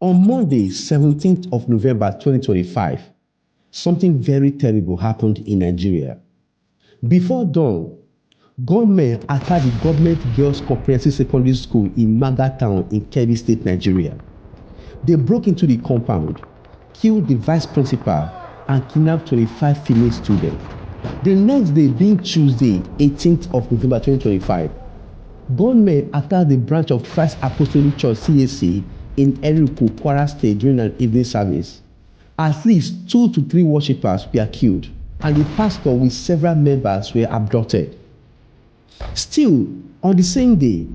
On Monday, 17th of November 2025, something very terrible happened in Nigeria. Before dawn, gunmen attacked the government girls' comprehensive secondary school in Maga town in Kebbi State, Nigeria. They broke into the compound, killed the vice principal, and kidnapped 25 female students. The next day, being Tuesday, 18th of November 2025, gunmen attacked the branch of Christ Apostolic Church (CAC) in Eruku, Kwara State during an evening service. At least 2 to 3 worshippers were killed, and the pastor with several members were abducted. Still, on the same day,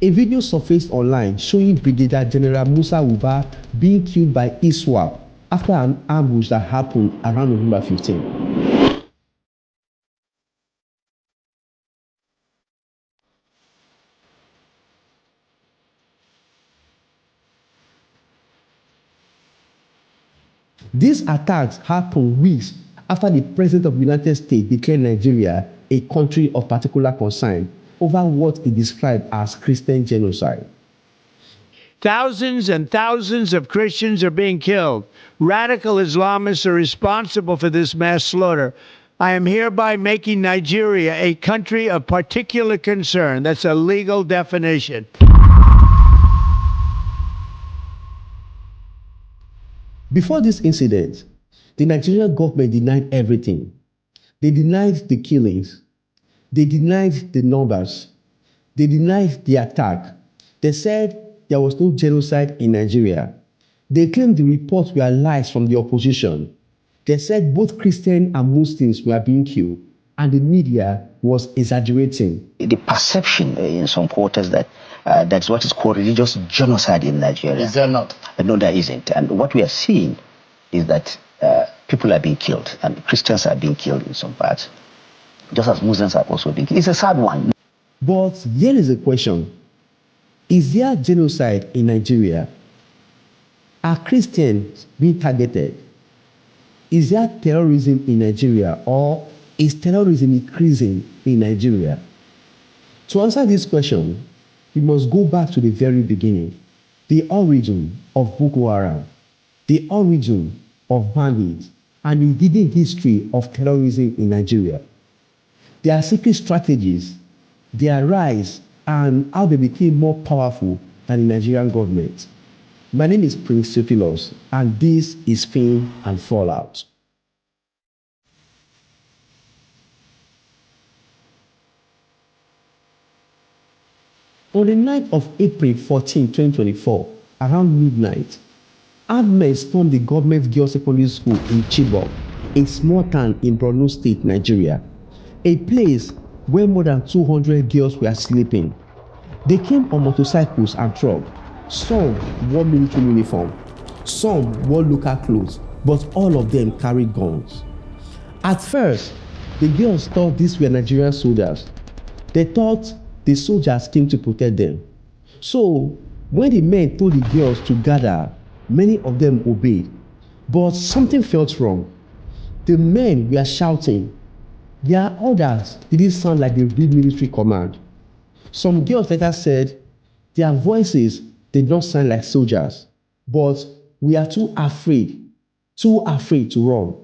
a video surfaced online showing Brigadier General Musa Uba being killed by ISWAP after an ambush that happened around November 15. These attacks happened weeks after the President of the United States declared Nigeria a country of particular concern over what he described as Christian genocide. Thousands and thousands of Christians are being killed. Radical Islamists are responsible for this mass slaughter. I am hereby making Nigeria a country of particular concern. That's a legal definition. Before this incident, the Nigerian government denied everything. They denied the killings. They denied the numbers. They denied the attack. They said there was no genocide in Nigeria. They claimed the reports were lies from the opposition. They said both Christians and Muslims were being killed, and the media was exaggerating. The perception in some quarters that that's what is called religious genocide in Nigeria. Is there not? No, there isn't. And what we are seeing is that people are being killed, and Christians are being killed in some parts, just as Muslims are also being killed. It's a sad one. But here is a question. Is there genocide in Nigeria? Are Christians being targeted? Is there terrorism in Nigeria, or is terrorism increasing in Nigeria? To answer this question, we must go back to the very beginning, the origin of Boko Haram, the origin of bandits, and the hidden history of terrorism in Nigeria. Their secret strategies, their rise, and how they became more powerful than the Nigerian government. My name is Prince Theophilus, and this is Fame and Fallout. On the night of April 14, 2024, around midnight, armed men stormed the government girls' secondary school in Chibok, a small town in Borno State, Nigeria, a place where more than 200 girls were sleeping. They came on motorcycles and trucks. Some wore military uniform, some wore local clothes, but all of them carried guns. At first, the girls thought these were Nigerian soldiers. They thought the soldiers came to protect them. So, when the men told the girls to gather, many of them obeyed. But something felt wrong. The men were shouting. Their orders didn't sound like the real military command. Some girls later said their voices did not sound like soldiers, but we are too afraid to run.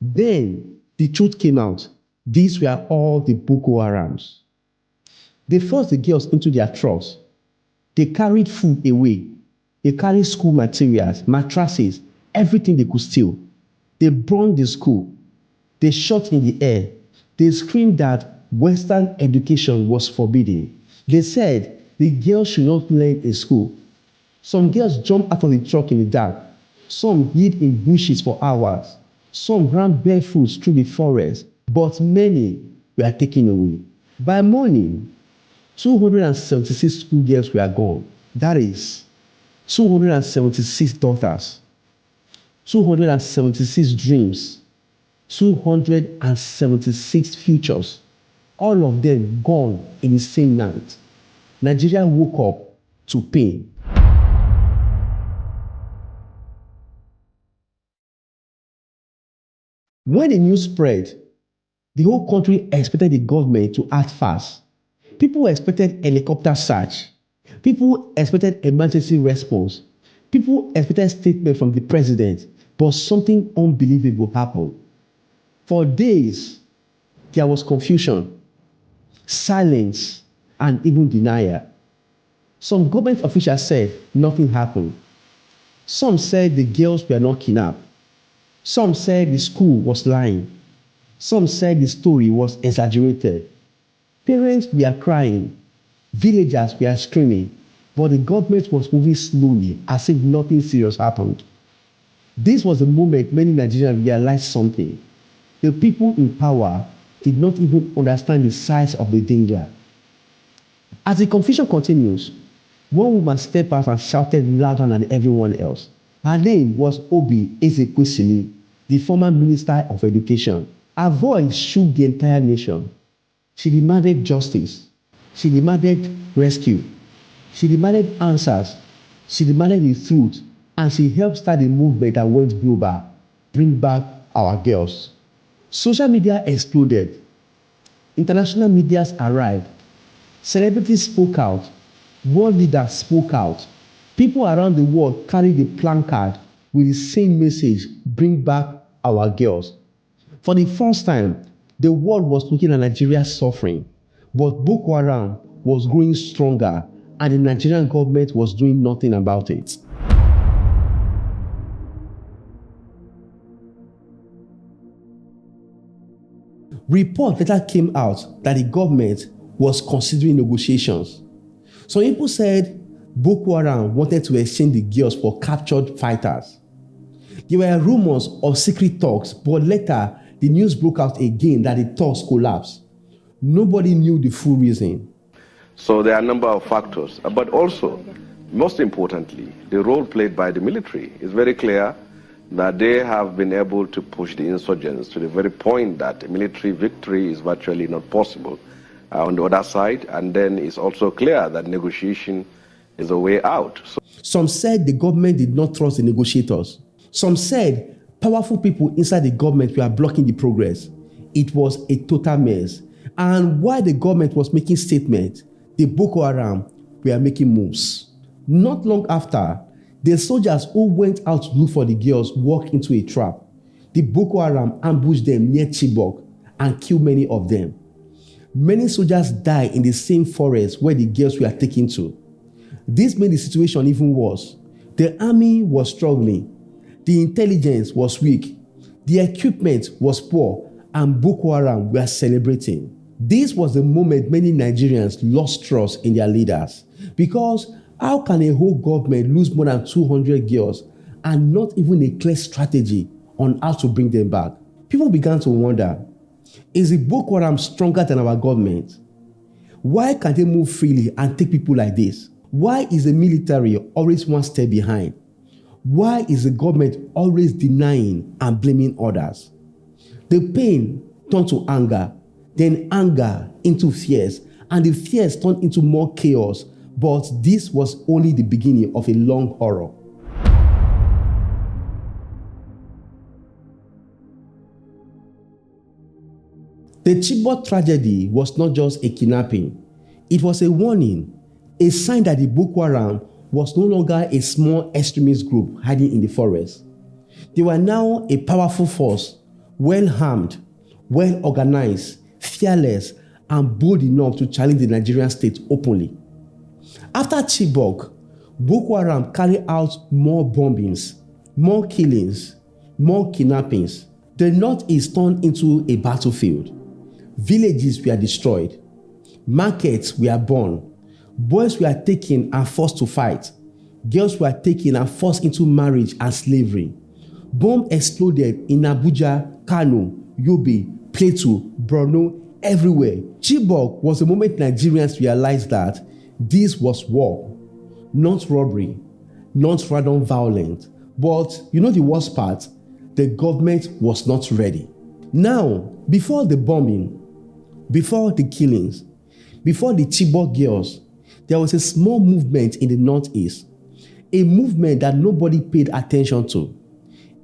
Then the truth came out. These were all the Boko Harams. They forced the girls into their trucks. They carried food away. They carried school materials, mattresses, everything they could steal. They burned the school. They shot in the air. They screamed that Western education was forbidden. They said the girls should not learn in school. Some girls jumped out of the truck in the dark. Some hid in bushes for hours. Some ran barefoot through the forest, but many were taken away. By morning, 276 schoolgirls were gone. That is 276 daughters, 276 dreams, 276 futures. All of them gone in the same night. Nigeria woke up to pain. When the news spread, the whole country expected the government to act fast. People expected helicopter search. People expected emergency response. People expected statement from the president, but something unbelievable happened. For days, there was confusion, silence, and even denial. Some government officials said nothing happened. Some said the girls were not kidnapped. Some said the school was lying. Some said the story was exaggerated. Parents were crying. Villagers were screaming. But the government was moving slowly as if nothing serious happened. This was the moment many Nigerians realized something. The people in power did not even understand the size of the danger. As the confusion continues, one woman stepped out and shouted louder than everyone else. Her name was Obi Ezekwesili, the former Minister of Education. Her voice shook the entire nation. She demanded justice. She demanded rescue. She demanded answers. She demanded the truth. And she helped start a movement that went global. Bring back our girls. Social media exploded. International media arrived. Celebrities spoke out. World leaders spoke out. People around the world carried a placard with the same message, bring back our girls. For the first time, the world was looking at Nigeria's suffering, but Boko Haram was growing stronger and the Nigerian government was doing nothing about it. Report later came out that the government was considering negotiations. Some people said Boko Haram wanted to exchange the girls for captured fighters. There were rumors of secret talks, but later the news broke out again that the talks collapsed. Nobody knew the full reason. So there are a number of factors, but also, most importantly, the role played by the military is very clear that they have been able to push the insurgents to the very point that military victory is virtually not possible on the other side, and then it's also clear that negotiation is a way out. Some said the government did not trust the negotiators. Some said powerful people inside the government were blocking the progress. It was a total mess. And while the government was making statements, the Boko Haram were making moves. Not long after, the soldiers who went out to look for the girls walked into a trap. The Boko Haram ambushed them near Chibok and killed many of them. Many soldiers died in the same forest where the girls were taken to. This made the situation even worse. The army was struggling. The intelligence was weak. The equipment was poor, and Boko Haram were celebrating. This was the moment many Nigerians lost trust in their leaders. Because how can a whole government lose more than 200 girls and not even a clear strategy on how to bring them back? People began to wonder, is the Boko Haram stronger than our government? Why can't they move freely and take people like this? Why is the military always one step behind? Why is the government always denying and blaming others? The pain turned to anger, then anger into fears, and the fears turned into more chaos. But this was only the beginning of a long horror. The Chibok tragedy was not just a kidnapping. It was a warning, a sign that the Boko Haram was no longer a small extremist group hiding in the forest. They were now a powerful force, well-armed, well-organized, fearless, and bold enough to challenge the Nigerian state openly. After Chibok, Boko Haram carried out more bombings, more killings, more kidnappings. The northeast turned into a battlefield. Villages were destroyed. Markets were burned. Boys were taken and forced to fight. Girls were taken and forced into marriage and slavery. Bombs exploded in Abuja, Kano, Yobe, Plateau, Borno, everywhere. Chibok was the moment Nigerians realized that this was war, not robbery, not random violence. But you know the worst part? The government was not ready. Now, before the bombing, before the killings, before the Chibok Girls, there was a small movement in the northeast, a movement that nobody paid attention to,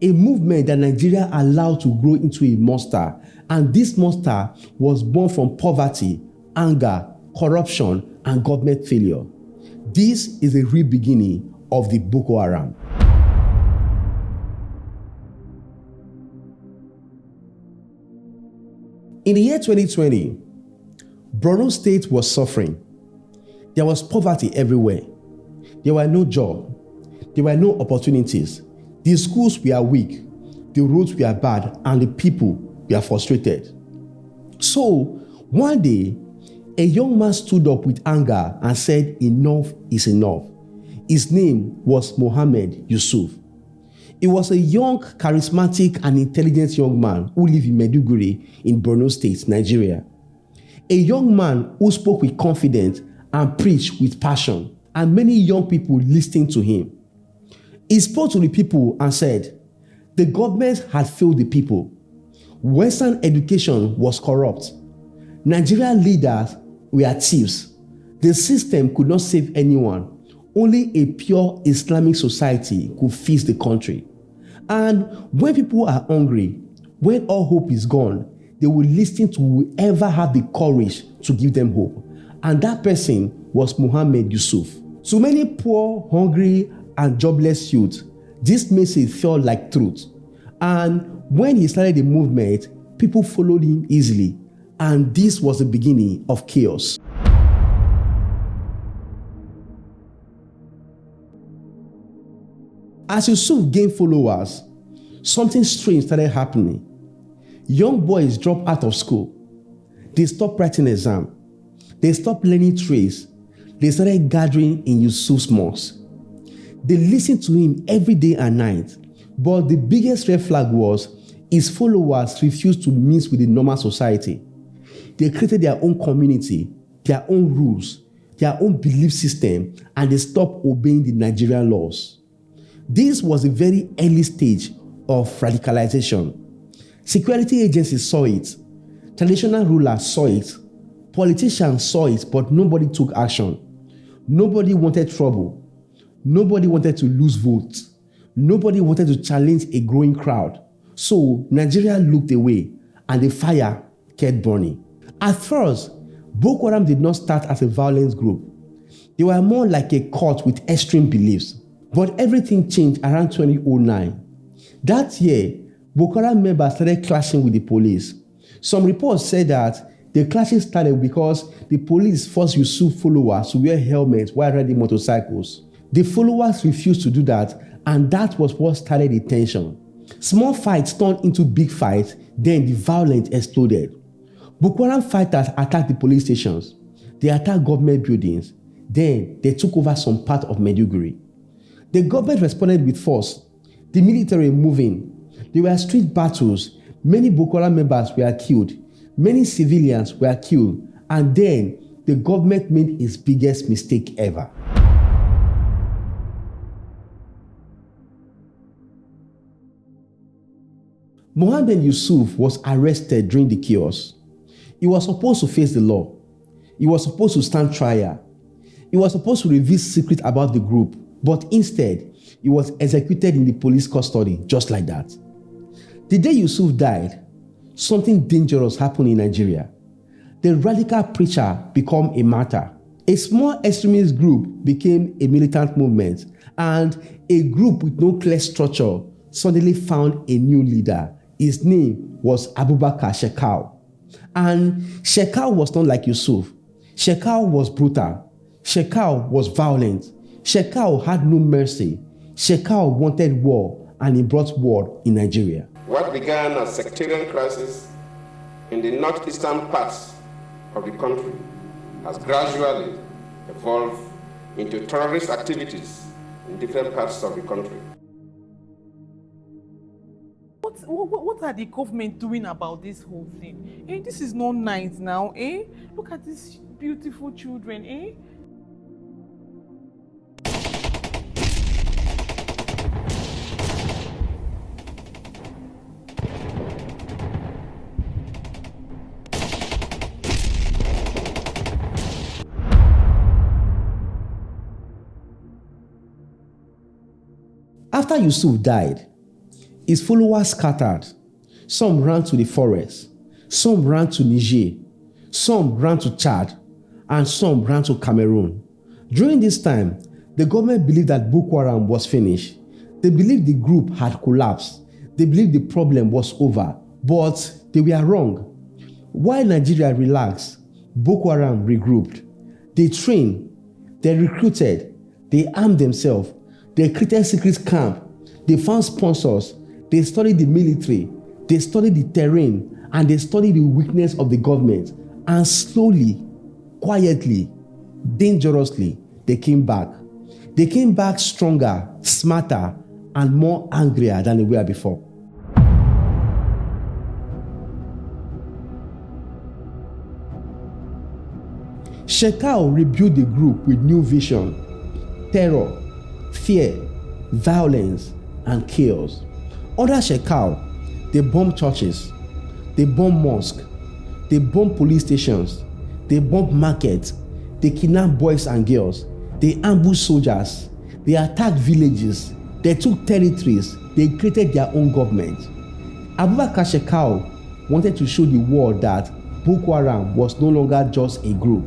a movement that Nigeria allowed to grow into a monster, and this monster was born from poverty, anger, corruption, and government failure. This is the real beginning of the Boko Haram. In the year 2020, Borno State was suffering. There was poverty everywhere. There were no jobs. There were no opportunities. The schools were weak, the roads were bad, and the people were frustrated. So, one day, a young man stood up with anger and said, "Enough is enough." His name was Mohammed Yusuf. He was a young, charismatic, and intelligent young man who lived in Maiduguri in Borno State, Nigeria. A young man who spoke with confidence and preached with passion, and many young people listened to him. He spoke to the people and said, the government had failed the people. Western education was corrupt. Nigerian leaders were thieves. The system could not save anyone. Only a pure Islamic society could fix the country. And when people are hungry, when all hope is gone, they will listen to whoever had the courage to give them hope. And that person was Mohammed Yusuf. To many poor, hungry, and jobless youth, this message felt like truth. And when he started the movement, people followed him easily. And this was the beginning of chaos. As Yusuf gained followers, something strange started happening. Young boys dropped out of school. They stopped writing exams. They stopped learning trades. They started gathering in Yusuf's mosque. They listened to him every day and night. But the biggest red flag was his followers refused to mix with the normal society. They created their own community, their own rules, their own belief system, and they stopped obeying the Nigerian laws. This was a very early stage of radicalization. Security agencies saw it. Traditional rulers saw it. Politicians saw it, but nobody took action. Nobody wanted trouble. Nobody wanted to lose votes. Nobody wanted to challenge a growing crowd. So Nigeria looked away and the fire kept burning. At first, Boko Haram did not start as a violent group. They were more like a cult with extreme beliefs. But everything changed around 2009. That year, Boko Haram members started clashing with the police. Some reports said that the clashes started because the police forced Yusuf followers to wear helmets while riding motorcycles. The followers refused to do that, and that was what started the tension. Small fights turned into big fights, then the violence exploded. Boko Haram fighters attacked the police stations. They attacked government buildings. Then they took over some part of Maiduguri. The government responded with force. The military moving. There were street battles. Many Boko Haram members were killed. Many civilians were killed. And then the government made its biggest mistake ever. Mohammed Yusuf was arrested during the chaos. He was supposed to face the law. He was supposed to stand trial. He was supposed to reveal secrets about the group, but instead, he was executed in the police custody just like that. The day Yusuf died, something dangerous happened in Nigeria. The radical preacher became a martyr. A small extremist group became a militant movement, and a group with no clear structure suddenly found a new leader. His name was Abubakar Shekau. And Shekau was not like Yusuf. Shekau was brutal. Shekau was violent. Shekau had no mercy. Shekau wanted war, and he brought war in Nigeria. What began as sectarian crisis in the northeastern parts of the country has gradually evolved into terrorist activities in different parts of the country. What are the government doing about this whole thing? This is not nice now, Look at these beautiful children, After Yusuf died, his followers scattered. Some ran to the forest, some ran to Niger, some ran to Chad, and some ran to Cameroon. During this time, the government believed that Boko Haram was finished. They believed the group had collapsed. They believed the problem was over, but they were wrong. While Nigeria relaxed, Boko Haram regrouped. They trained, they recruited, they armed themselves, they created secret camp, they found sponsors, they studied the military, they studied the terrain, and they studied the weakness of the government. And slowly, quietly, dangerously, they came back. They came back stronger, smarter, and more angrier than they were before. Shekau rebuilt the group with new vision, terror, fear, violence, and chaos. Under Shekau, they bombed churches, they bombed mosques, they bombed police stations, they bombed markets, they kidnapped boys and girls, they ambushed soldiers, they attacked villages, they took territories, they created their own government. Abubakar Shekau wanted to show the world that Boko Haram was no longer just a group.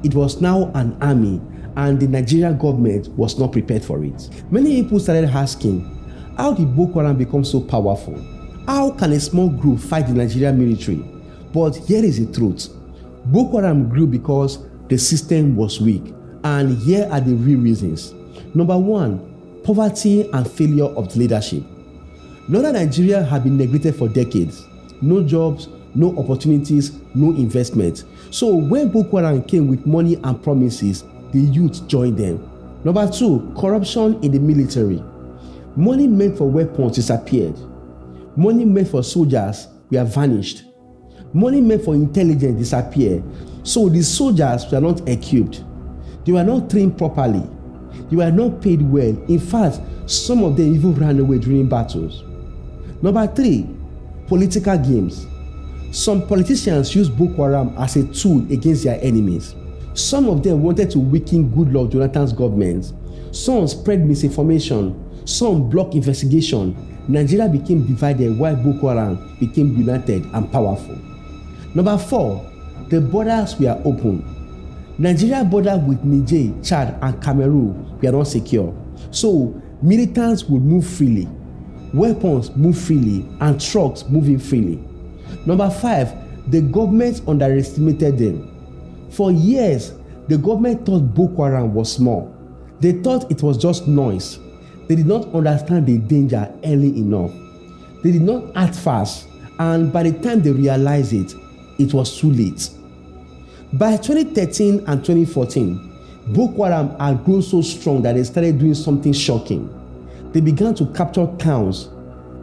It was now an army, and the Nigerian government was not prepared for it. Many people started asking, how did Boko Haram become so powerful? How can a small group fight the Nigerian military? But here is the truth. Boko Haram grew because the system was weak, and here are the real reasons. Number one, poverty and failure of the leadership. Northern Nigeria had been neglected for decades. No jobs, no opportunities, no investment. So when Boko Haram came with money and promises, the youth joined them. Number two, corruption in the military. Money meant for weapons disappeared. Money meant for soldiers were vanished. Money meant for intelligence disappeared. So the soldiers were not equipped. They were not trained properly. They were not paid well. In fact, some of them even ran away during battles. Number three, political games. Some politicians used Boko Haram as a tool against their enemies. Some of them wanted to weaken Goodluck Jonathan's government. Some spread misinformation. Some blocked investigation. Nigeria became divided while Boko Haram became united and powerful. Number four, the borders were open. Nigeria border with Niger, Chad, and Cameroon were not secure. So militants would move freely, weapons move freely, and trucks moving freely. Number five, the government underestimated them. For years, the government thought Boko Haram was small. They thought it was just noise. They did not understand the danger early enough. They did not act fast, and by the time they realized it, it was too late. By 2013 and 2014, Boko Haram had grown so strong that they started doing something shocking. They began to capture towns.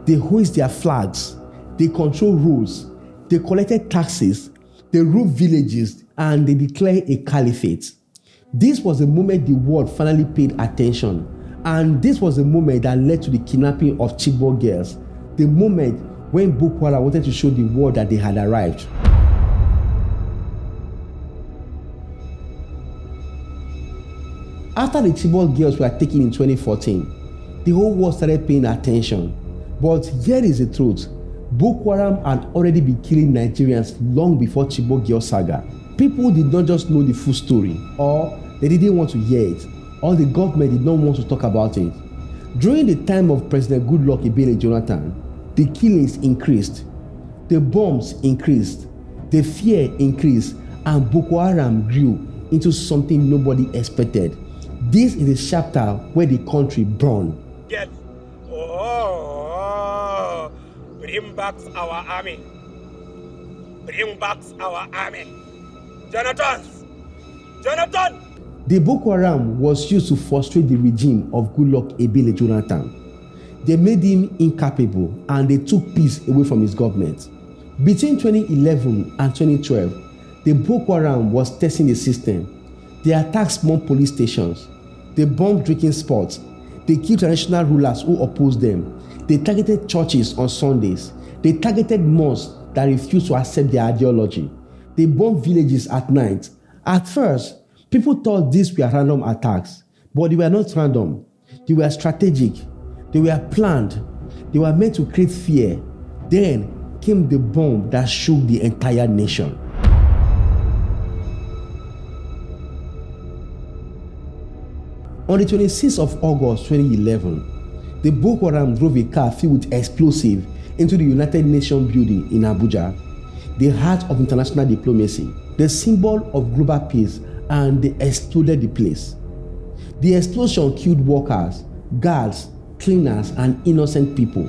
They hoist their flags. They control roads. They collected taxes. They ruled villages, and they declared a caliphate. This was the moment the world finally paid attention. And this was the moment that led to the kidnapping of Chibok Girls. The moment when Boko Haram wanted to show the world that they had arrived. After the Chibok Girls were taken in 2014, the whole world started paying attention. But here is the truth. Boko Haram had already been killing Nigerians long before Chibok Girls saga. People did not just know the full story, or they didn't want to hear it, or the government did not want to talk about it. During the time of President Goodluck Jonathan, the killings increased, the bombs increased, the fear increased, and Boko Haram grew into something nobody expected. This is a chapter where the country burned. Yes. Oh, bring back our army. Bring back our army. Jonathan! The Boko Haram was used to frustrate the regime of Goodluck Jonathan. They made him incapable, and they took peace away from his government. Between 2011 and 2012, the Boko Haram was testing the system. They attacked small police stations. They bombed drinking spots. They killed traditional rulers who opposed them. They targeted churches on Sundays. They targeted mosques that refused to accept their ideology. They bombed villages at night. At first, people thought these were random attacks, but they were not random. They were strategic. They were planned. They were meant to create fear. Then came the bomb that shook the entire nation. On the 26th of August 2011, the Boko Haram drove a car filled with explosives into the United Nations building in Abuja. the heart of international diplomacy, the symbol of global peace, and they exploded the place. The explosion killed workers, guards, cleaners, and innocent people.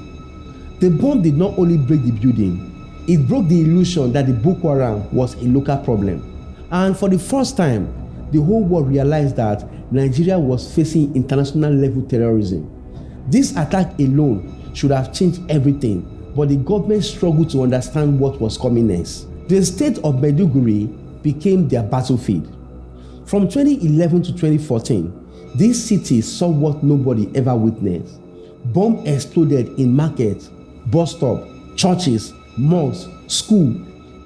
The bomb did not only break the building, it broke the illusion that the Boko Haram was a local problem. And for the first time, the whole world realized that Nigeria was facing international level terrorism. This attack alone should have changed everything, but the government struggled to understand what was coming next. The state of Maiduguri became their battlefield. From 2011 to 2014, this city saw what nobody ever witnessed. Bombs exploded in markets, bus stops, churches, mosques, schools,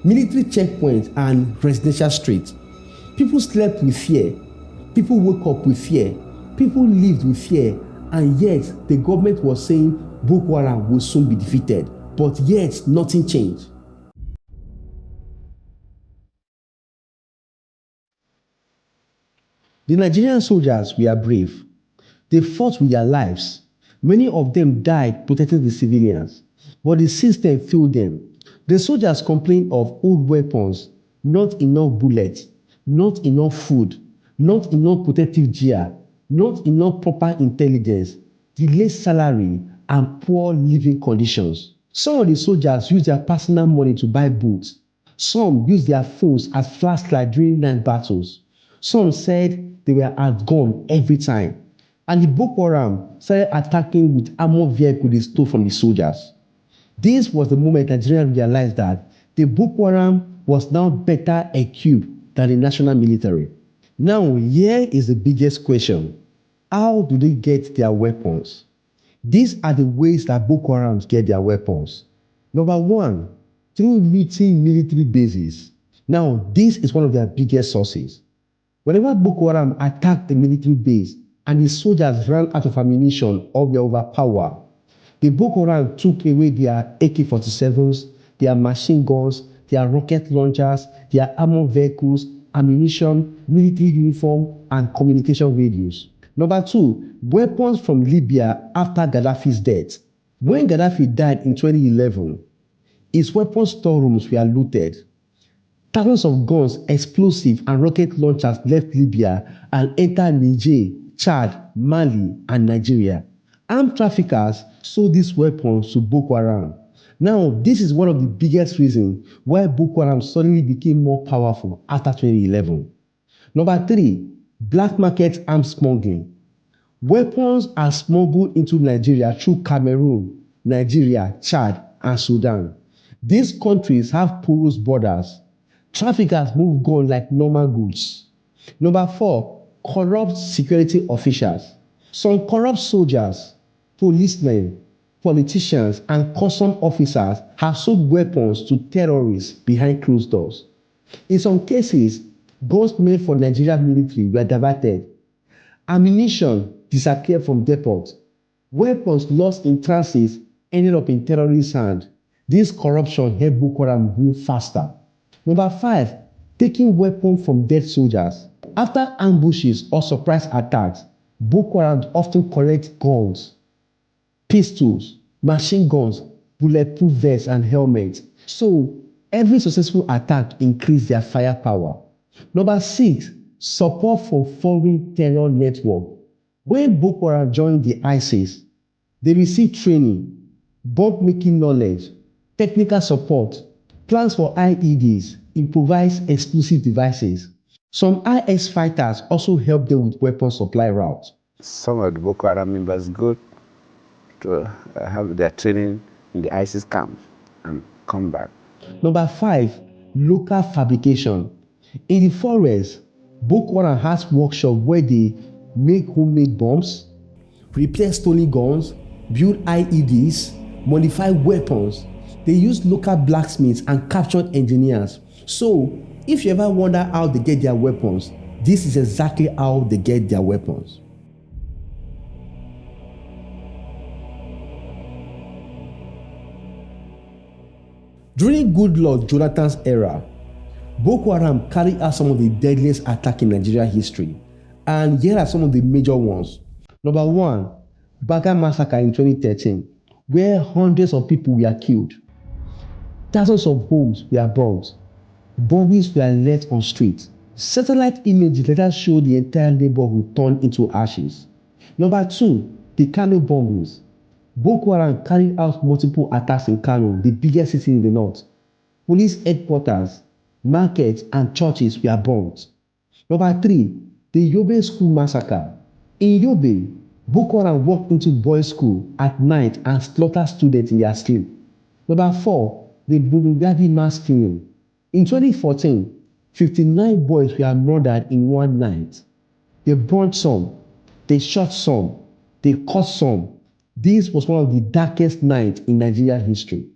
military checkpoints, and residential streets. People slept with fear. People woke up with fear. People lived with fear. And yet, the government was saying Boko Haram will soon be defeated. But yet, nothing changed. The Nigerian soldiers were brave. They fought with their lives. Many of them died protecting the civilians. But the system failed them. The soldiers complained of old weapons, not enough bullets, not enough food, not enough protective gear, not enough proper intelligence, delayed salary, and poor living conditions. Some of the soldiers used their personal money to buy boots. Some used their phones as flashlights during night battles. Some said they were outgunned every time. And the Boko Haram started attacking with armored vehicles they stole from the soldiers. This was the moment Nigerians realized that the Boko Haram was now better equipped than the national military. Now, here is the biggest question. How do they get their weapons? These are the ways that Boko Haram get their weapons. Number one, through looting military bases. Now, this is one of their biggest sources. Whenever Boko Haram attacked the military base and the soldiers ran out of ammunition or were overpowered, the Boko Haram took away their AK-47s, their machine guns, their rocket launchers, their armored vehicles, ammunition, military uniform, and communication radios. Number two, weapons from Libya after Gaddafi's death. When Gaddafi died in 2011, his weapon storerooms were looted. Thousands of guns, explosives, and rocket launchers left Libya and entered Niger, Chad, Mali, and Nigeria. Armed traffickers sold these weapons to Boko Haram. Now, this is one of the biggest reasons why Boko Haram suddenly became more powerful after 2011. Number three, black market arms smuggling. Weapons are smuggled into Nigeria through Cameroon, Nigeria, Chad, and Sudan. These countries have porous borders. Traffickers move guns like normal goods. Number four, corrupt security officials. Some corrupt soldiers, policemen, politicians, and custom officers have sold weapons to terrorists behind closed doors. In some cases, guns made for Nigerian military were diverted. Ammunition disappeared from depots. Weapons lost in transit ended up in terrorists' hands. This corruption helped Boko Haram move faster. Number five, taking weapons from dead soldiers. After ambushes or surprise attacks, Boko Haram often collect guns, pistols, machine guns, bulletproof vests, and helmets. So, every successful attack increased their firepower. Number six, support for foreign terror network. When Boko Haram joined the ISIS, they received training, bomb-making knowledge, technical support, plans for IEDs, improvised explosive devices. Some IS fighters also helped them with weapon supply routes. Some of the Boko Haram members go to have their training in the ISIS camp and come back. Number five, local fabrication. In the forest, Boko Haram has workshops where they make homemade bombs, repair stolen guns, build IEDs, modify weapons. They use local blacksmiths and captured engineers. So, if you ever wonder how they get their weapons, this is exactly how they get their weapons. During Goodluck Jonathan's era, Boko Haram carried out some of the deadliest attacks in Nigeria history. And here are some of the major ones. Number one, Baga massacre in 2013, where hundreds of people were killed. Thousands of homes were burnt. Bodies were left on streets. Satellite images later showed the entire neighborhood turned into ashes. Number 2, the Kano bombings. Boko Haram carried out multiple attacks in Kano, the biggest city in the north. Police headquarters, markets, and churches were burnt. Number 3, the Yobe school massacre. In Yobe, Boko Haram walked into boys' school at night and slaughtered students in their sleep. Number 4, the Bulugadi mass killing. In 2014, 59 boys were murdered in one night. They burned some, they shot some, they cut some. This was one of the darkest nights in Nigerian history.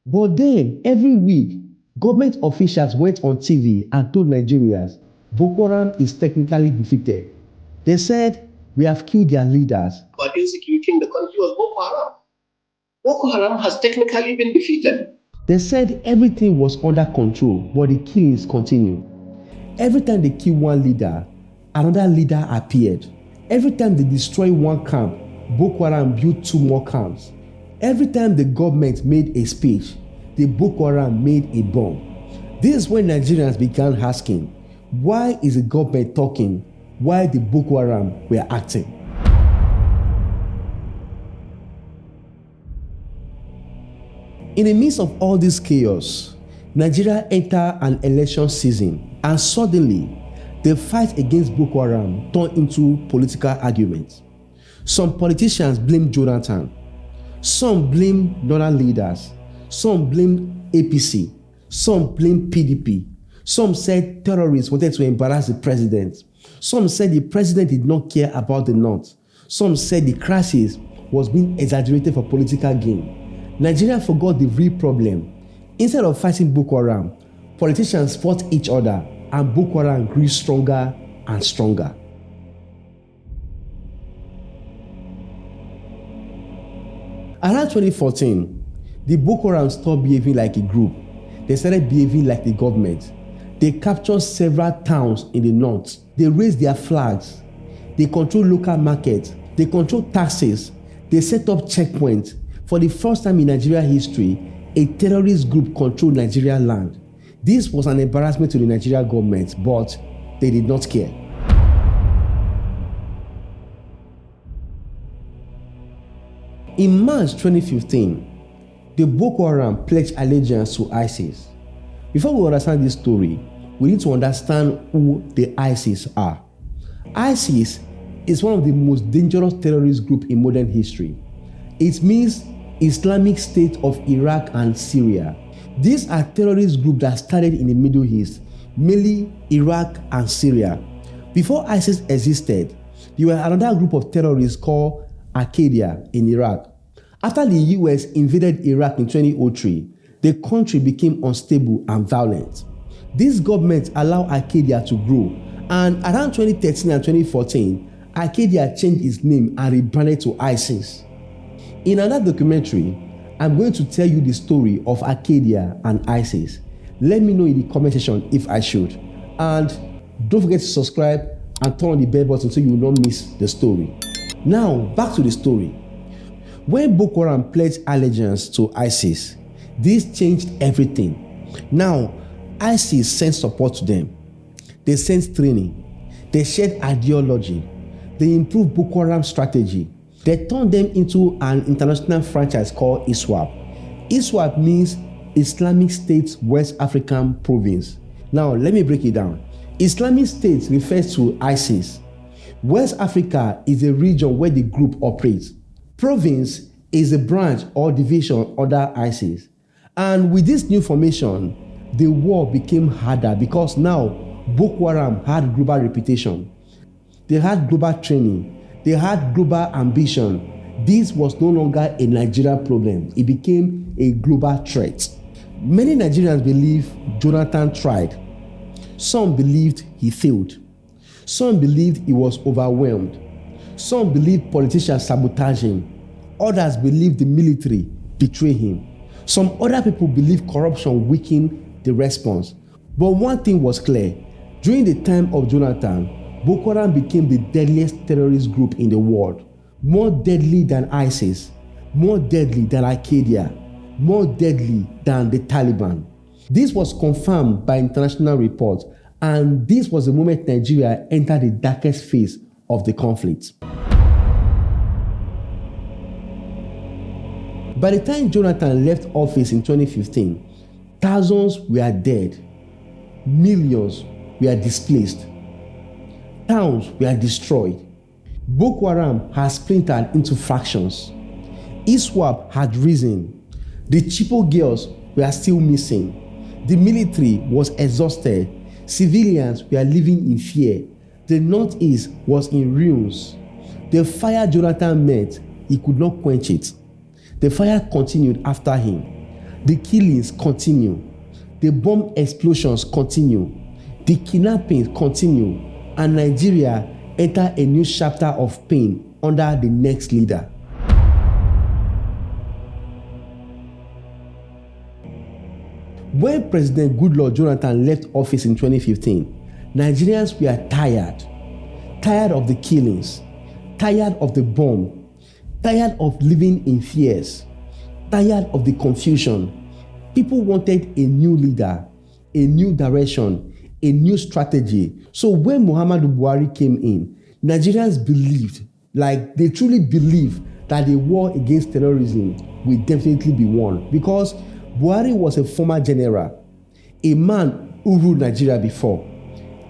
But then, every week, government officials went on TV and told Nigerians, Boko Haram is technically defeated. They said, we have killed their leaders. But executing the country was Boko Haram. Boko Haram has technically been defeated. They said everything was under control, but the killings continued. Every time they killed one leader, another leader appeared. Every time they destroyed one camp, Boko Haram built 2 more camps. Every time the government made a speech, the Boko Haram made a bomb. This is when Nigerians began asking, why is the government talking while the Boko Haram were acting? In the midst of all this chaos, Nigeria entered an election season, and suddenly, the fight against Boko Haram turned into political arguments. Some politicians blamed Jonathan, some blamed northern leaders, some blamed APC, some blamed PDP, some said terrorists wanted to embarrass the president, some said the president did not care about the north, some said the crisis was being exaggerated for political gain. Nigeria forgot the real problem. Instead of fighting Boko Haram, politicians fought each other and Boko Haram grew stronger and stronger. Around 2014, the Boko Haram stopped behaving like a group. They started behaving like the government. They captured several towns in the north. They raised their flags. They controlled local markets. They controlled taxes. They set up checkpoints. For the first time in Nigerian history, a terrorist group controlled Nigerian land. This was an embarrassment to the Nigerian government, but they did not care. In March 2015, the Boko Haram pledged allegiance to ISIS. Before we understand this story, we need to understand who the ISIS are. ISIS is one of the most dangerous terrorist groups in modern history. It means Islamic State of Iraq and Syria. These are terrorist groups that started in the Middle East, mainly Iraq and Syria. Before ISIS existed, there were another group of terrorists called Al-Qaeda in Iraq. After the US invaded Iraq in 2003, the country became unstable and violent. This government allowed Al-Qaeda to grow, and around 2013 and 2014, Al-Qaeda changed its name and rebranded to ISIS. In another documentary, I'm going to tell you the story of Al-Qaeda and ISIS. Let me know in the comment section if I should. And don't forget to subscribe and turn on the bell button so you will not miss the story. Now, back to the story. When Boko Haram pledged allegiance to ISIS, this changed everything. Now, ISIS sent support to them. They sent training. They shared ideology. They improved Boko Haram strategy. They turned them into an international franchise called ISWAP. ISWAP means Islamic State West African Province. Now, let me break it down. Islamic State refers to ISIS. West Africa is a region where the group operates. Province is a branch or division under ISIS. And with this new formation, the war became harder because now Boko Haram had global reputation. They had global training. They had global ambition. This was no longer a Nigerian problem. It became a global threat. Many Nigerians believe Jonathan tried. Some believed he failed. Some believed he was overwhelmed. Some believed politicians sabotaged him. Others believed the military betrayed him. Some other people believed corruption weakened the response. But one thing was clear. During the time of Jonathan, Boko Haram became the deadliest terrorist group in the world. More deadly than ISIS. More deadly than Al-Qaeda. more deadly than the Taliban. This was confirmed by international reports, and this was the moment Nigeria entered the darkest phase of the conflict. By the time Jonathan left office in 2015, thousands were dead, millions were displaced, towns were destroyed. Boko Haram has splintered into factions. ISWAP had risen. The Chibok Girls were still missing. The military was exhausted. Civilians were living in fear. The Northeast was in ruins. The fire Jonathan met, he could not quench it. The fire continued after him. The killings continue. The bomb explosions continue. The kidnappings continue. And Nigeria entered a new chapter of pain under the next leader. When President Goodluck Jonathan left office in 2015, Nigerians were tired of the killings, tired of the bomb, tired of living in fears, tired of the confusion. People wanted a new leader, a new direction, a new strategy. So when Muhammad Buhari came in, Nigerians believed, like they truly believed, that the war against terrorism will definitely be won, because Buhari was a former general, a man who ruled Nigeria before,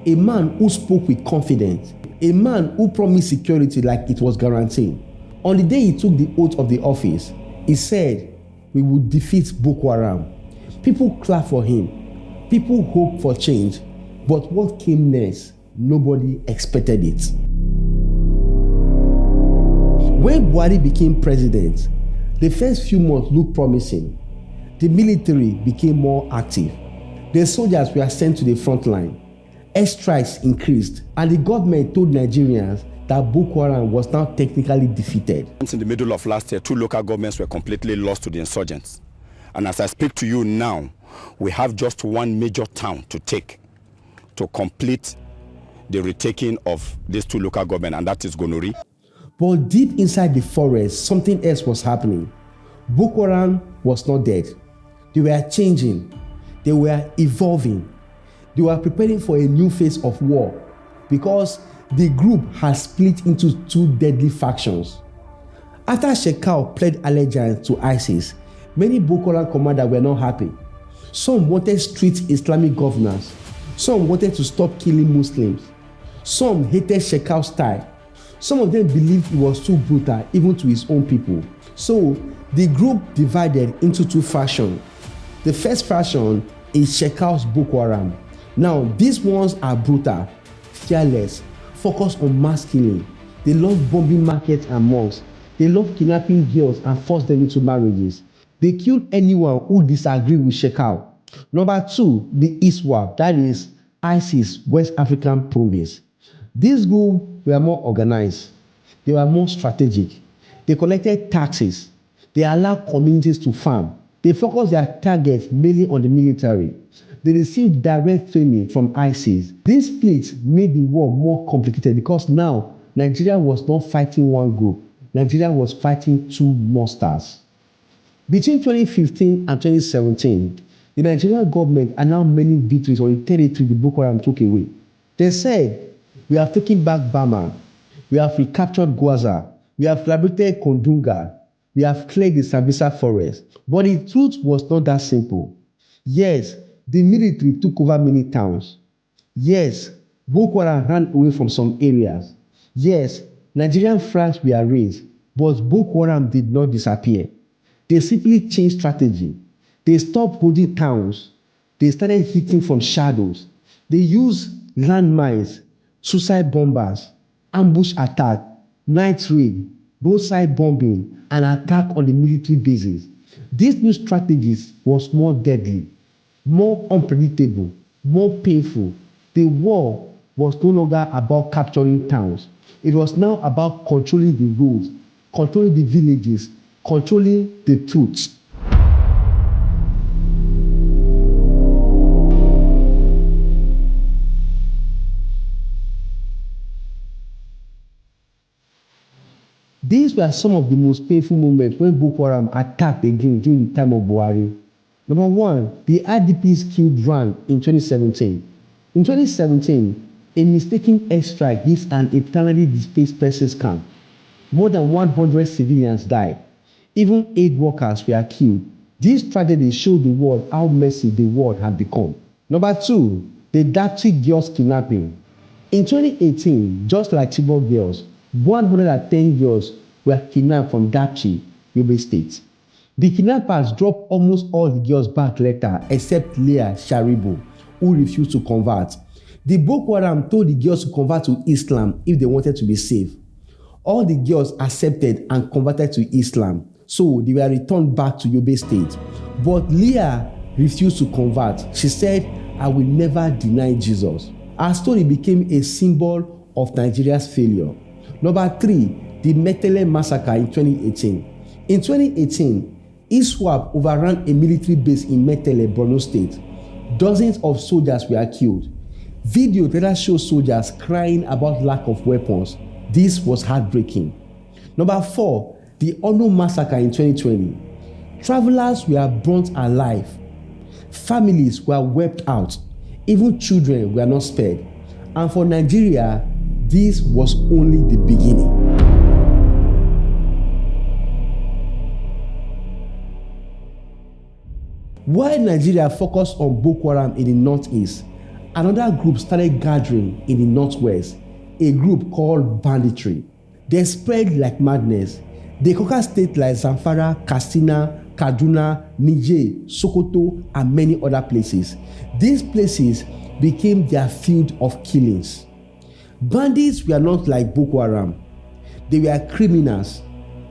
a man who spoke with confidence, a man who promised security like it was guaranteed. On the day he took the oath of the office, he said, "We will defeat Boko Haram." People clapped for him. People hoped for change. But what came next, nobody expected it. When Buhari became president, the first few months looked promising. The military became more active. The soldiers were sent to the front line. Airstrikes increased, and the government told Nigerians that Boko Haram was now technically defeated. In the middle of last year, 2 local governments were completely lost to the insurgents. And as I speak to you now, we have just 1 major town to take to complete the retaking of these 2 local governments, and that is Gonori. But deep inside the forest, something else was happening. Boko Haram was not dead. They were changing. They were evolving. They were preparing for a new phase of war, because the group had split into 2 deadly factions. After Shekau pledged allegiance to ISIS, many Boko Haram commanders were not happy. Some wanted strict Islamic governance. Some wanted to stop killing Muslims. Some hated Shekau's style. Some of them believed he was too brutal even to his own people. So the group divided into 2 factions. The first faction is Shekau's Boko Haram. Now, these ones are brutal, fearless, focused on mass killing. They love bombing markets and mosques. They love kidnapping girls and force them into marriages. They kill anyone who disagrees with Shekau. Number 2, the ISWAP, that is ISIS West African Province. These groups were more organized. They were more strategic. They collected taxes. They allowed communities to farm. They focused their targets mainly on the military. They received direct training from ISIS. This split made the war more complicated, because now Nigeria was not fighting one group. Nigeria was fighting 2 monsters. Between 2015 and 2017, the Nigerian government announced many victories on the territory the Boko Haram took away. They said, "We have taken back Bama. We have recaptured Gwaza. We have liberated Kondunga. We have cleared the Sambisa forest." But the truth was not that simple. Yes, the military took over many towns. Yes, Boko Haram ran away from some areas. Yes, Nigerian flags were raised, but Boko Haram did not disappear. They simply changed strategy. They stopped holding towns. They started hitting from shadows. They used landmines, suicide bombers, ambush attack, night raid, roadside bombing, and attack on the military bases. These new strategies was more deadly, more unpredictable, more painful. The war was no longer about capturing towns. It was now about controlling the roads, controlling the villages, controlling the truth. These were some of the most painful moments when Boko Haram attacked again during the time of Buhari. Number one, the IDPs killed Ran in 2017. In 2017, a mistaken airstrike hit an internally displaced persons camp. More than 100 civilians died. Even 8 workers were killed. This tragedy showed the world how messy the world had become. Number two, the Chibok Girls kidnapping. In 2018, just like Chibok Girls, 110 girls were kidnapped from Dapchi, Yobe State. The kidnappers dropped almost all the girls back later except Leah Sharibu, who refused to convert. The Boko Haram told the girls to convert to Islam if they wanted to be safe. All the girls accepted and converted to Islam, so they were returned back to Yobe State. But Leah refused to convert. She said, "I will never deny Jesus." Her story became a symbol of Nigeria's failure. Number 3, the Metele massacre in 2018. In 2018, ISWAP overran a military base in Metele, Borno State. Dozens of soldiers were killed. Video later shows soldiers crying about lack of weapons. This was heartbreaking. Number 4, the Ono massacre in 2020. Travelers were burnt alive. Families were wiped out. Even children were not spared. And for Nigeria, this was only the beginning. While Nigeria focused on Boko Haram in the northeast, another group started gathering in the northwest, a group called Banditry. They spread like madness. They conquered states like Zamfara, Katsina, Kaduna, Niger, Sokoto, and many other places. These places became their field of killings. Bandits were not like Boko Haram. They were criminals,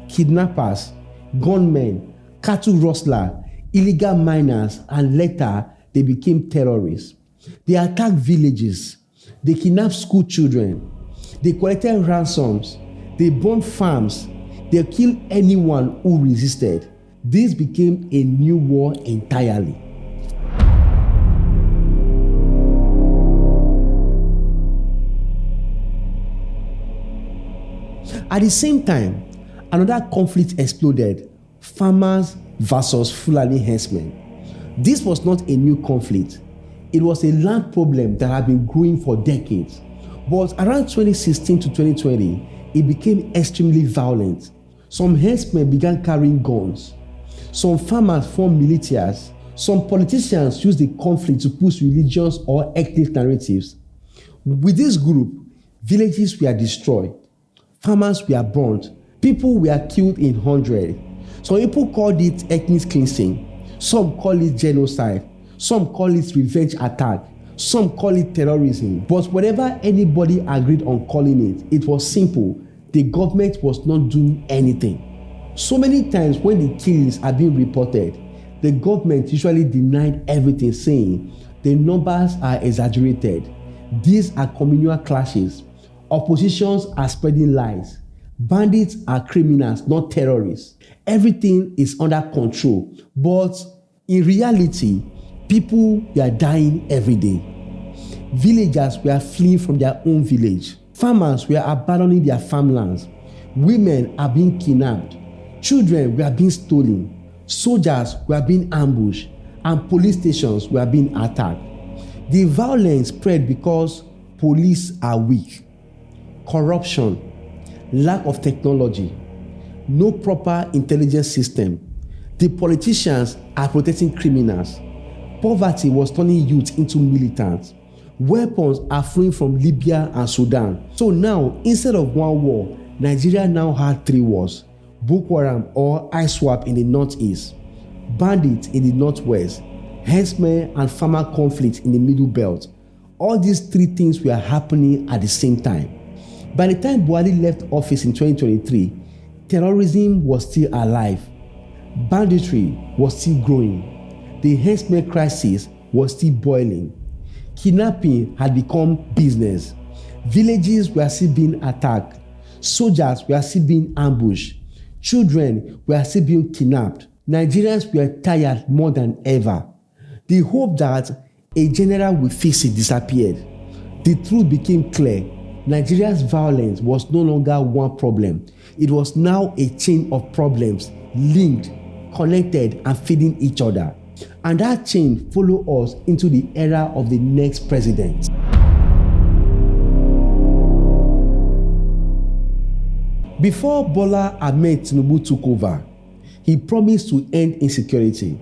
kidnappers, gunmen, cattle rustlers, illegal miners, and later they became terrorists. They attacked villages. They kidnapped school children. They collected ransoms. They burned farms. They killed anyone who resisted. This became a new war entirely. At the same time, another conflict exploded: farmers versus Fulani Herdsmen. This was not a new conflict. It was a land problem that had been growing for decades. But around 2016 to 2020, it became extremely violent. Some herdsmen began carrying guns. Some farmers formed militias. Some politicians used the conflict to push religious or ethnic narratives. With this group, villages were destroyed. Farmers were burnt. People were killed in hundreds. Some people called it ethnic cleansing. Some call it genocide. Some call it revenge attack. Some call it terrorism. But whatever anybody agreed on calling it, it was simple. The government was not doing anything. So many times when the killings are being reported, the government usually denied everything, saying the numbers are exaggerated. These are communal clashes. Oppositions are spreading lies. Bandits are criminals, not terrorists. Everything is under control. But in reality, people were dying every day. Villagers were fleeing from their own village. Farmers were abandoning their farmlands. Women are being kidnapped. Children were being stolen. Soldiers were being ambushed. And police stations were being attacked. The violence spread because police are weak. Corruption, lack of technology, no proper intelligence system. The politicians are protecting criminals. Poverty was turning youth into militants. Weapons are flowing from Libya and Sudan. So now, instead of one war, Nigeria now had 3 wars: Boko Haram or ISWAP in the northeast, bandits in the northwest, herdsmen and farmer conflict in the middle belt. All these 3 things were happening at the same time. By the time Buhari left office in 2023, terrorism was still alive. Banditry was still growing. The herdsmen crisis was still boiling. Kidnapping had become business. Villages were still being attacked. Soldiers were still being ambushed. Children were still being kidnapped. Nigerians were tired more than ever. The hope that a general would fix it disappeared. The truth became clear. Nigeria's violence was no longer one problem. It was now a chain of problems, linked, connected, and feeding each other. And that chain followed us into the era of the next president. Before Bola Ahmed Tinubu took over, he promised to end insecurity.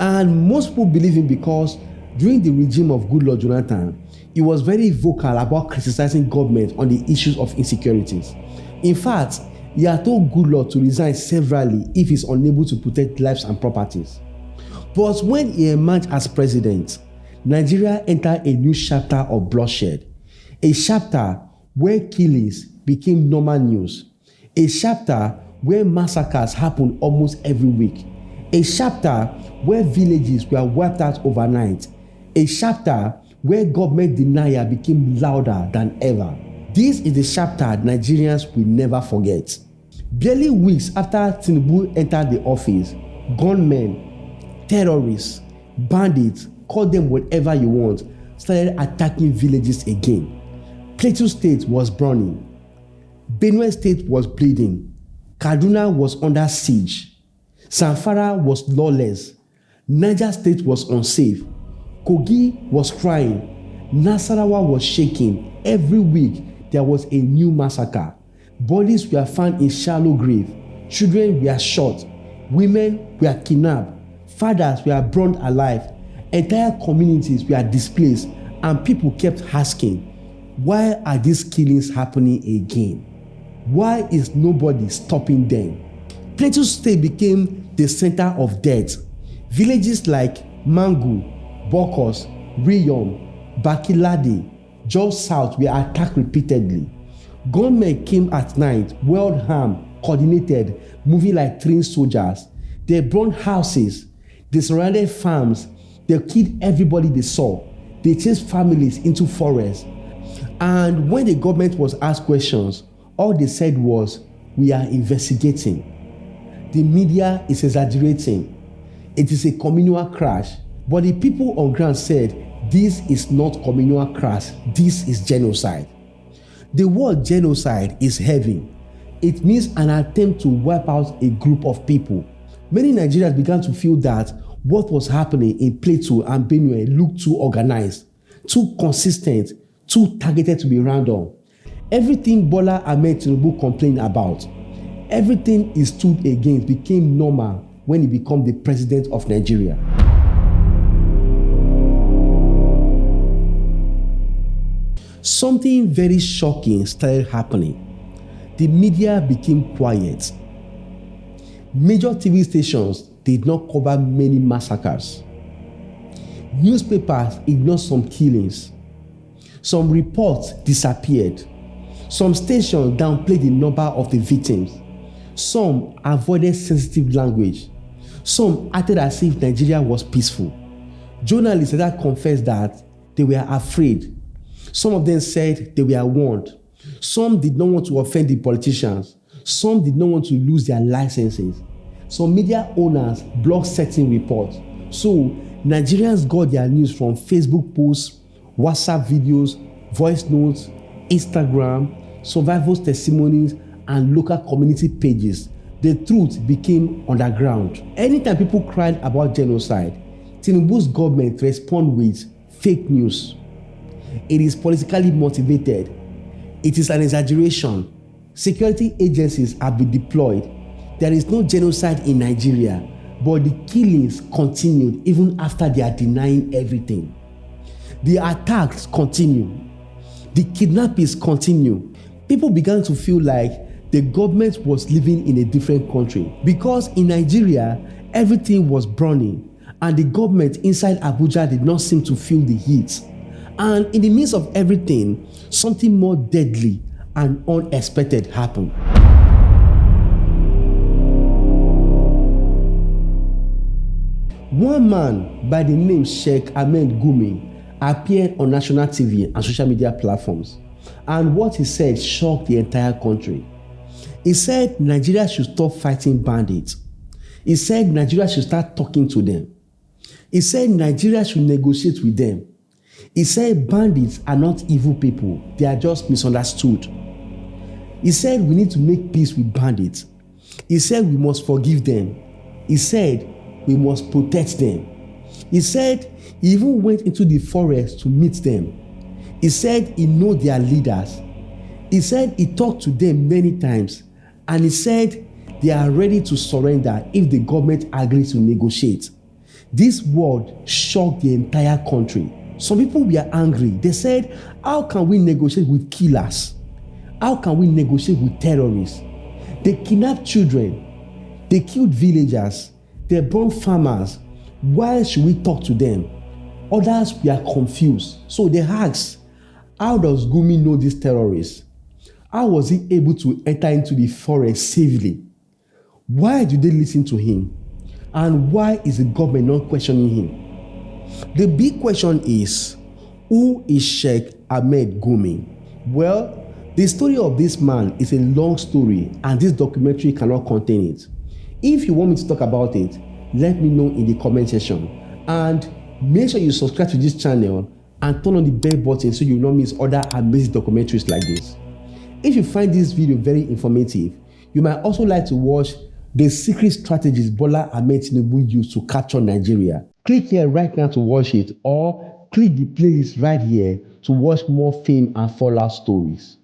And most people believe him because during the regime of Goodluck Jonathan, he was very vocal about criticizing government on the issues of insecurities. In fact, he had told Goodluck to resign severally if he's unable to protect lives and properties. But when he emerged as president, Nigeria entered a new chapter of bloodshed. A chapter where killings became normal news. A chapter where massacres happened almost every week. A chapter where villages were wiped out overnight. A chapter where government denial became louder than ever. This is the chapter Nigerians will never forget. Barely weeks after Tinubu entered the office, gunmen, terrorists, bandits, call them whatever you want, started attacking villages again. Plateau State was burning. Benue State was bleeding. Kaduna was under siege. Zamfara was lawless. Niger State was unsafe. Kogi was crying. Nasarawa was shaking. Every week there was a new massacre. Bodies were found in shallow grave. Children were shot. Women were kidnapped. Fathers were burned alive. Entire communities were displaced, and people kept asking, why are these killings happening again? Why is nobody stopping them? Plateau State became the center of death. Villages like Mangu, Bokos, Riyom, Bakilade, just south were attacked repeatedly. Gunmen came at night, well-armed, coordinated, moving like trained soldiers. They burned houses. They surrounded farms. They killed everybody they saw. They chased families into forests. And when the government was asked questions, all they said was, we are investigating. The media is exaggerating. It is a communal crash. But the people on ground said, this is not communal crash, this is genocide. The word genocide is heavy. It means an attempt to wipe out a group of people. Many Nigerians began to feel that what was happening in Plateau and Benue looked too organized, too consistent, too targeted to be random. Everything Bola Ahmed Tinubu complained about, everything he stood against became normal when he became the president of Nigeria. Something very shocking started happening. The media became quiet. Major TV stations did not cover many massacres. Newspapers ignored some killings. Some reports disappeared. Some stations downplayed the number of the victims. Some avoided sensitive language. Some acted as if Nigeria was peaceful. Journalists later confessed that they were afraid. Some of them said they were warned. Some did not want to offend the politicians. Some did not want to lose their licenses. Some media owners blocked certain reports. So Nigerians got their news from Facebook posts, WhatsApp videos, voice notes, Instagram, survivors' testimonies, and local community pages. The truth became underground. Anytime people cried about genocide, Tinubu's government responded with fake news. It is politically motivated. It is an exaggeration. Security agencies have been deployed. There is no genocide in Nigeria, but the killings continued even after they are denying everything. The attacks continue. The kidnappings continue. People began to feel like the government was living in a different country because in Nigeria, everything was burning and the government inside Abuja did not seem to feel the heat. And in the midst of everything, something more deadly and unexpected happened. One man by the name Sheikh Ahmed Gumi appeared on national TV and social media platforms, and what he said shocked the entire country. He said Nigeria should stop fighting bandits. He said Nigeria should start talking to them. He said Nigeria should negotiate with them. He said bandits are not evil people, they are just misunderstood. He said we need to make peace with bandits. He said we must forgive them. He said we must protect them. He said he even went into the forest to meet them. He said he knows their leaders. He said he talked to them many times, and he said they are ready to surrender if the government agrees to negotiate. This word shocked the entire country. Some people were angry. They said, how can we negotiate with killers? How can we negotiate with terrorists? They kidnapped children. They killed villagers. They burned farmers. Why should we talk to them? Others were confused. So they asked, how does Gumi know these terrorists? How was he able to enter into the forest safely? Why do they listen to him? And why is the government not questioning him? The big question is, who is Sheikh Ahmed Gumi? Well, the story of this man is a long story, and this documentary cannot contain it. If you want me to talk about it, let me know in the comment section. And make sure you subscribe to this channel and turn on the bell button so you will not miss other amazing documentaries like this. If you find this video very informative, you might also like to watch the secret strategies Bola Ahmed Tinubu used to capture Nigeria. Click here right now to watch it, or click the playlist right here to watch more fame and fallout stories.